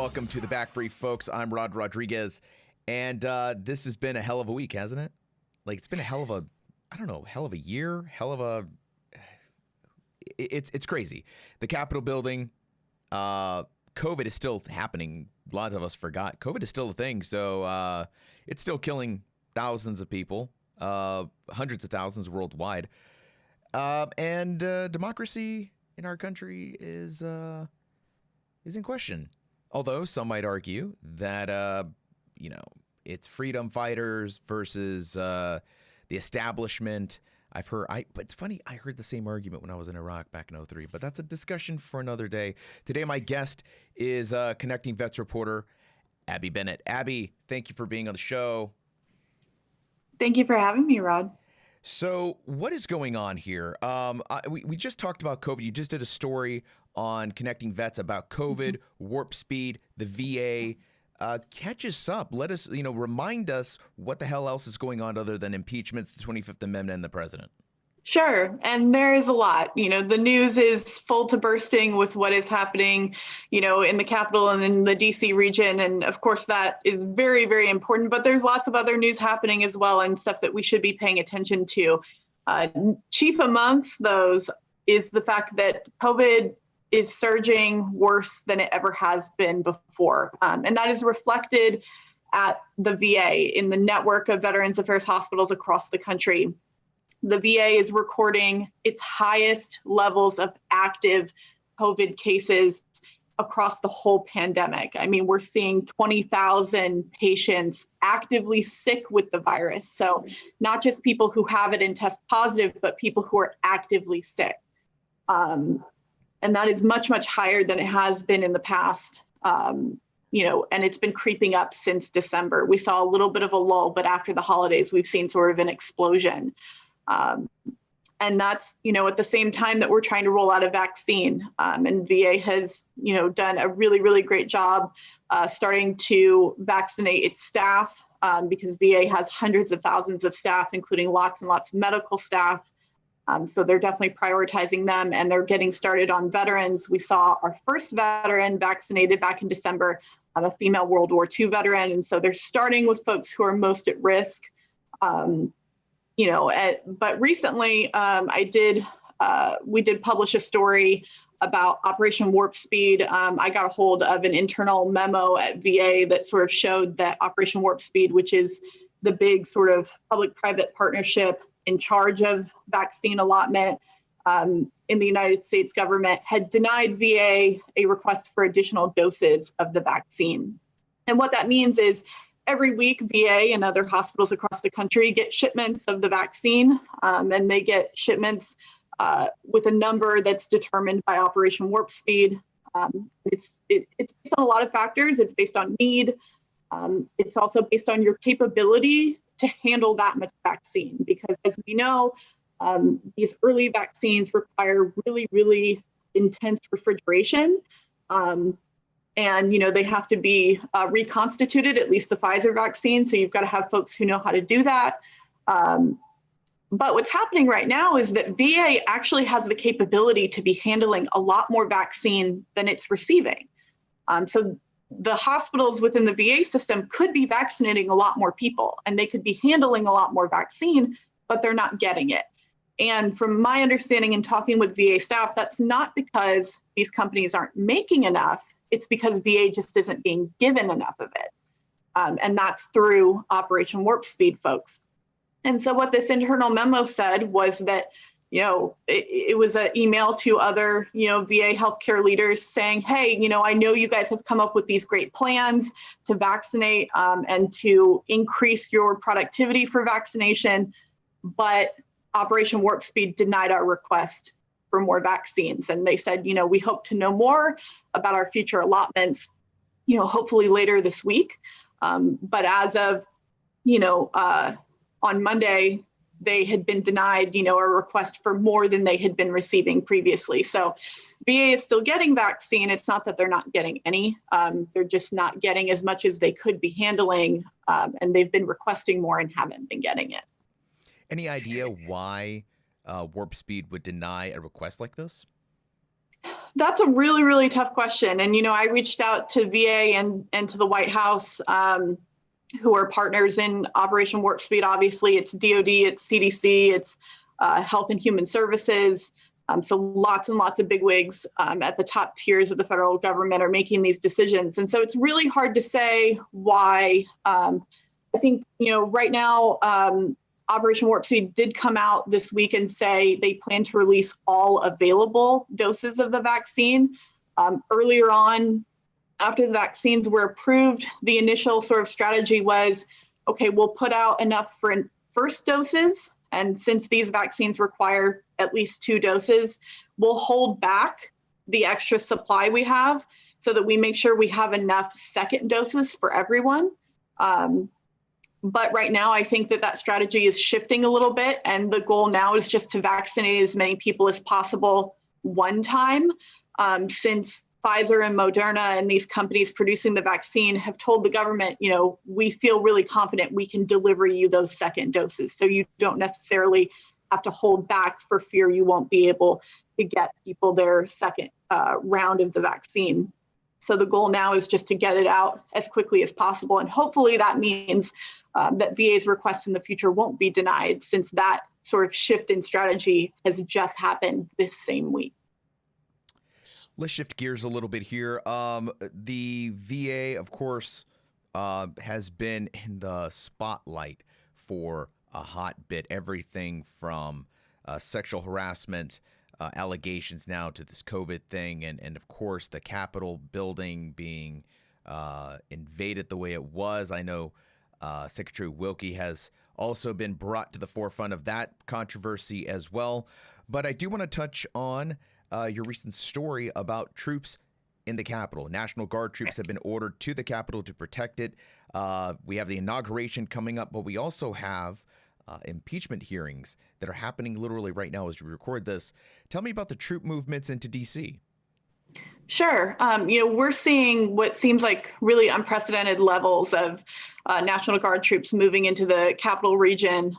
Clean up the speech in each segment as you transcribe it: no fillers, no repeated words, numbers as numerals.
welcome to the Back Brief, folks. I'm Rod Rodriguez, and this has been a hell of a week, hasn't it? Like, it's been a hell of a, hell of a year, it's crazy. The Capitol building, COVID is still happening. A lot of us forgot. COVID is still a thing, so it's still killing thousands of people, hundreds of thousands worldwide. And democracy in our country is in question. Although some might argue that, it's freedom fighters versus the establishment. But it's funny, I heard the same argument when I was in Iraq back in 2003, but that's a discussion for another day. Today, my guest is Connecting Vets reporter, Abbie Bennett. Abbie, thank you for being on the show. Thank you for having me, Rod. So what is going on here? We just talked about COVID. You just did a story on Connecting Vets about COVID, warp speed, the VA. Catch us up. Let us, remind us what the hell else is going on other than impeachment, the 25th Amendment, and the president. Sure. And there is a lot. The news is full to bursting with what is happening, in the Capitol and in the DC region. And of course, that is very, very important. But there's lots of other news happening as well and stuff that we should be paying attention to. Chief amongst those is the fact that COVID is surging worse than it ever has been before. And that is reflected at the VA in the network of Veterans Affairs hospitals across the country. The VA is recording its highest levels of active COVID cases across the whole pandemic. I mean, we're seeing 20,000 patients actively sick with the virus. So not just people who have it and test positive, but people who are actively sick. And that is much, much higher than it has been in the past. And it's been creeping up since December. We saw a little bit of a lull, but after the holidays, we've seen sort of an explosion. And that's, at the same time that we're trying to roll out a vaccine. And VA has, done a really, really great job starting to vaccinate its staff because VA has hundreds of thousands of staff, including lots and lots of medical staff. So they're definitely prioritizing them and they're getting started on veterans. We saw our first veteran vaccinated back in December, a female World War II veteran. And so they're starting with folks who are most at risk. But recently we did publish a story about Operation Warp Speed. I got a hold of an internal memo at VA that sort of showed that Operation Warp Speed, which is the big sort of public-private partnership in charge of vaccine allotment in the United States government, had denied VA a request for additional doses of the vaccine. And what that means is every week, VA and other hospitals across the country get shipments of the vaccine, and they get shipments with a number that's determined by Operation Warp Speed. It's based on a lot of factors. It's based on need. It's also based on your capability to handle that much vaccine, because as we know, these early vaccines require really, really intense refrigeration. And, they have to be reconstituted, at least the Pfizer vaccine. So you've got to have folks who know how to do that. But what's happening right now is that VA actually has the capability to be handling a lot more vaccine than it's receiving. So the hospitals within the VA system could be vaccinating a lot more people and they could be handling a lot more vaccine, but they're not getting it. And from my understanding and talking with VA staff, that's not because these companies aren't making enough. It's because VA just isn't being given enough of it. And that's through Operation Warp Speed, folks. And so what this internal memo said was that, it was an email to other, VA healthcare leaders saying, hey, I know you guys have come up with these great plans to vaccinate and to increase your productivity for vaccination, but Operation Warp Speed denied our request for more vaccines. And they said, we hope to know more about our future allotments, hopefully later this week. But as of, on Monday, they had been denied, a request for more than they had been receiving previously. So VA is still getting vaccine. It's not that they're not getting any. They're just not getting as much as they could be handling. And they've been requesting more and haven't been getting it. Any idea why Warp Speed would deny a request like this? That's a really, really tough question. And, I reached out to VA and to the White House, who are partners in Operation Warp Speed. Obviously, it's DOD, it's CDC, it's Health and Human Services. So lots and lots of bigwigs at the top tiers of the federal government are making these decisions. And so it's really hard to say why. I think, right now, Operation Warp Speed did come out this week and say they plan to release all available doses of the vaccine. Earlier on, after the vaccines were approved, the initial sort of strategy was, okay, we'll put out enough for first doses. And since these vaccines require at least 2 doses, we'll hold back the extra supply we have so that we make sure we have enough second doses for everyone. But right now, I think that strategy is shifting a little bit. And the goal now is just to vaccinate as many people as possible one time, since Pfizer and Moderna and these companies producing the vaccine have told the government, we feel really confident we can deliver you those second doses. So you don't necessarily have to hold back for fear you won't be able to get people their second round of the vaccine. So the goal now is just to get it out as quickly as possible. And hopefully that means that VA's requests in the future won't be denied, since that sort of shift in strategy has just happened this same week. Let's shift gears a little bit here. The VA, of course, has been in the spotlight for a hot bit. Everything from sexual harassment allegations now to this COVID thing. And of course, the Capitol building being invaded the way it was. I know Secretary Wilkie has also been brought to the forefront of that controversy as well. But I do want to touch on your recent story about troops in the Capitol. National Guard troops have been ordered to the Capitol to protect it. We have the inauguration coming up, but we also have impeachment hearings that are happening literally right now as we record this. Tell me about the troop movements into D.C. Sure. We're seeing what seems like really unprecedented levels of National Guard troops moving into the Capital Region,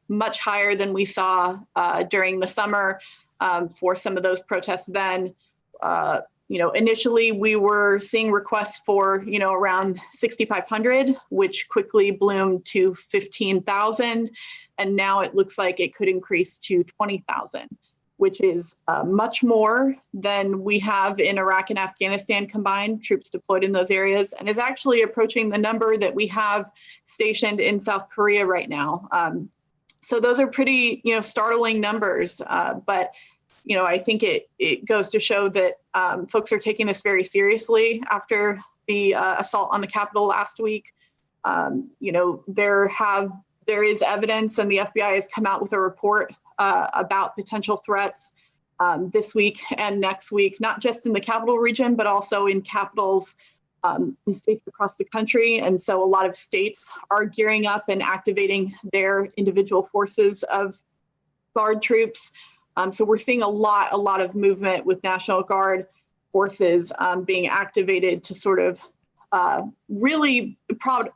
much higher than we saw during the summer for some of those protests then. Initially we were seeing requests for, around 6,500, which quickly bloomed to 15,000. And now it looks like it could increase to 20,000, which is much more than we have in Iraq and Afghanistan combined, troops deployed in those areas, and is actually approaching the number that we have stationed in South Korea right now. So those are pretty, startling numbers. But I think it goes to show that folks are taking this very seriously after the assault on the Capitol last week. There is evidence, and the FBI has come out with a report about potential threats this week and next week, not just in the Capital Region, but also in capitals in states across the country. And so a lot of states are gearing up and activating their individual forces of Guard troops. So we're seeing a lot of movement with National Guard forces being activated to sort of really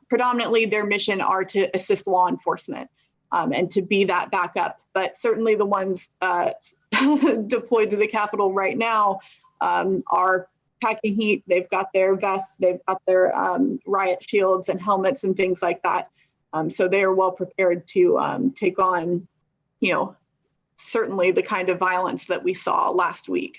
predominantly their mission are to assist law enforcement and to be that backup. But certainly the ones deployed to the Capitol right now are packing heat. They've got their vests, they've got their riot shields and helmets and things like that. So they are well prepared to take on, certainly the kind of violence that we saw last week.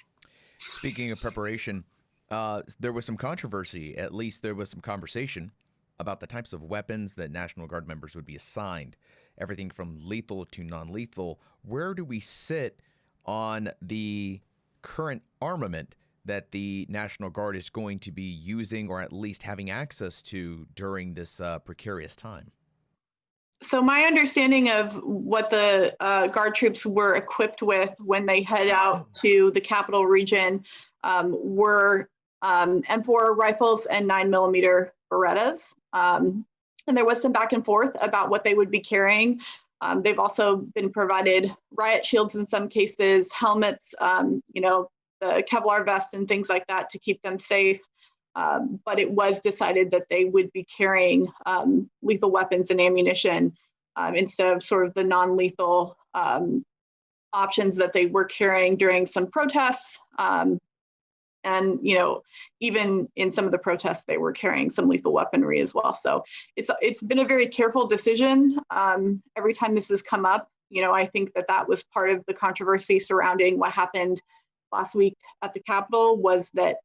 Speaking of preparation, there was some controversy, at least there was some conversation about the types of weapons that National Guard members would be assigned, everything from lethal to non-lethal. Where do we sit on the current armament that the National Guard is going to be using, or at least having access to during this precarious time? So my understanding of what the Guard troops were equipped with when they head out to the Capital Region were M4 rifles and 9mm Berettas. And there was some back and forth about what they would be carrying. They've also been provided riot shields in some cases, helmets, the Kevlar vests and things like that to keep them safe. But it was decided that they would be carrying lethal weapons and ammunition instead of sort of the non-lethal options that they were carrying during some protests. And, even in some of the protests, they were carrying some lethal weaponry as well. So it's been a very careful decision. Every time this has come up, I think that was part of the controversy surrounding what happened last week at the Capitol, was that,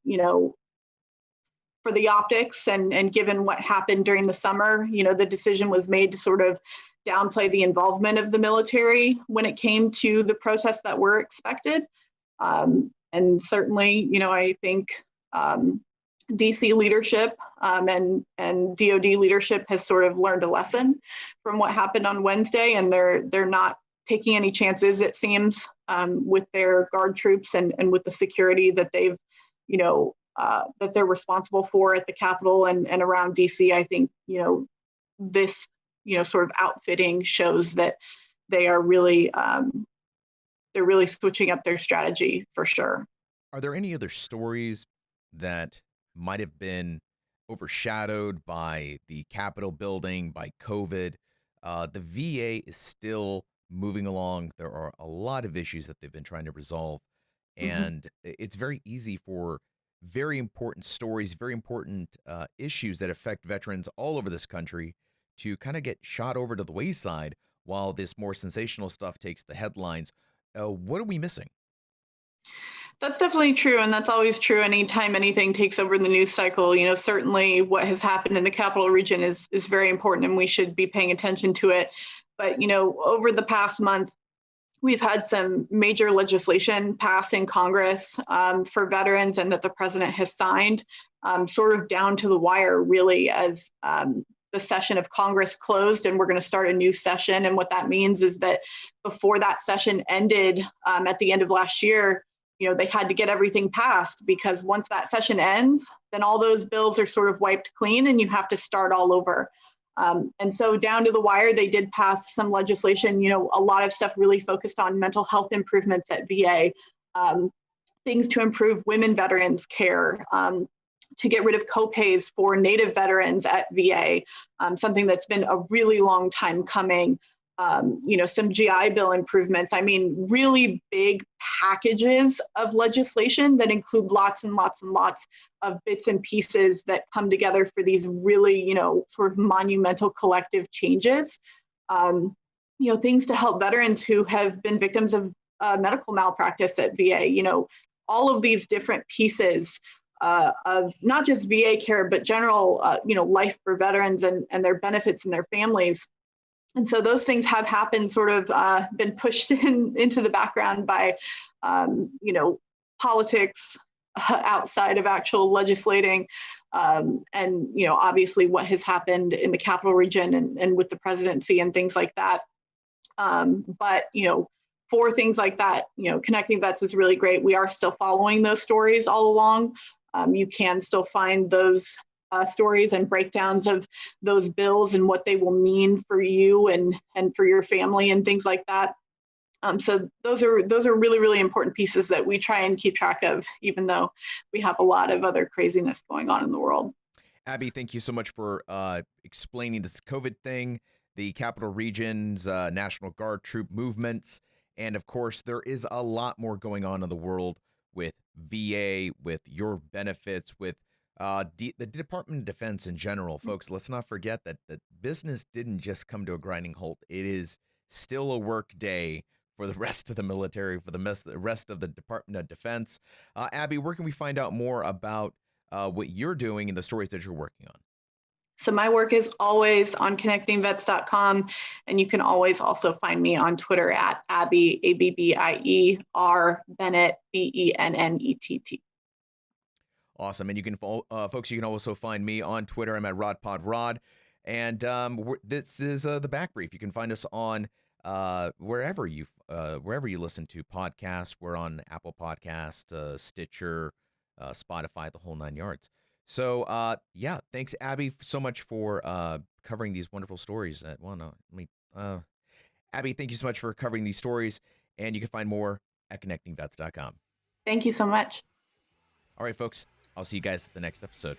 for the optics and given what happened during the summer, the decision was made to sort of downplay the involvement of the military when it came to the protests that were expected. And certainly, I think DC leadership and DoD leadership has sort of learned a lesson from what happened on Wednesday, and they're not taking any chances, it seems, with their guard troops and with the security that they've, that they're responsible for at the Capitol and around DC. I think, this, sort of outfitting shows that they are really, they're really switching up their strategy for sure. Are there any other stories that might have been overshadowed by the Capitol building, by COVID? The VA is still moving along. There are a lot of issues that they've been trying to resolve. And it's very easy for very important stories, very important issues that affect veterans all over this country to kind of get shot over to the wayside while this more sensational stuff takes the headlines. What are we missing? That's definitely true. And that's always true anytime anything takes over the news cycle. Certainly what has happened in the Capital Region is very important, and we should be paying attention to it. But, over the past month, we've had some major legislation pass in Congress for veterans, and that the president has signed, sort of down to the wire, really, as the session of Congress closed, and we're going to start a new session. And what that means is that before that session ended at the end of last year, they had to get everything passed, because once that session ends, then all those bills are sort of wiped clean and you have to start all over. And so down to the wire, they did pass some legislation, a lot of stuff really focused on mental health improvements at VA, things to improve women veterans care, to get rid of copays for Native veterans at VA, something that's been a really long time coming. Some GI Bill improvements. I mean, really big packages of legislation that include lots and lots and lots of bits and pieces that come together for these really, sort of monumental collective changes. Things to help veterans who have been victims of medical malpractice at VA. All of these different pieces of not just VA care, but general, life for veterans and their benefits and their families. And so those things have happened, sort of been pushed into the background by, politics outside of actual legislating. And, obviously what has happened in the Capital Region and with the presidency and things like that. But, for things like that, Connecting Vets is really great. We are still following those stories all along. You can still find those stories and breakdowns of those bills and what they will mean for you and for your family and things like that. So those are really, really important pieces that we try and keep track of, even though we have a lot of other craziness going on in the world. Abbie, thank you so much for explaining this COVID thing, the Capital Region's National Guard troop movements, and of course, there is a lot more going on in the world with VA, with your benefits, with the Department of Defense in general. Folks, let's not forget that business didn't just come to a grinding halt. It is still a work day for the rest of the military, for the rest of the Department of Defense. Abbie, where can we find out more about what you're doing and the stories that you're working on? So my work is always on connectingvets.com, and you can always also find me on Twitter at Abbie, ABBIER, Bennett, BENNETT. Awesome. And you can, folks, you can also find me on Twitter. I'm at RodPodRod. And this is the Back Brief. You can find us on wherever you listen to podcasts. We're on Apple Podcasts, Stitcher, Spotify, the whole 9 yards. So, yeah, thanks, Abbie, so much for covering these wonderful stories. Abbie, thank you so much for covering these stories. And you can find more at connectingvets.com. Thank you so much. All right, folks. I'll see you guys at the next episode.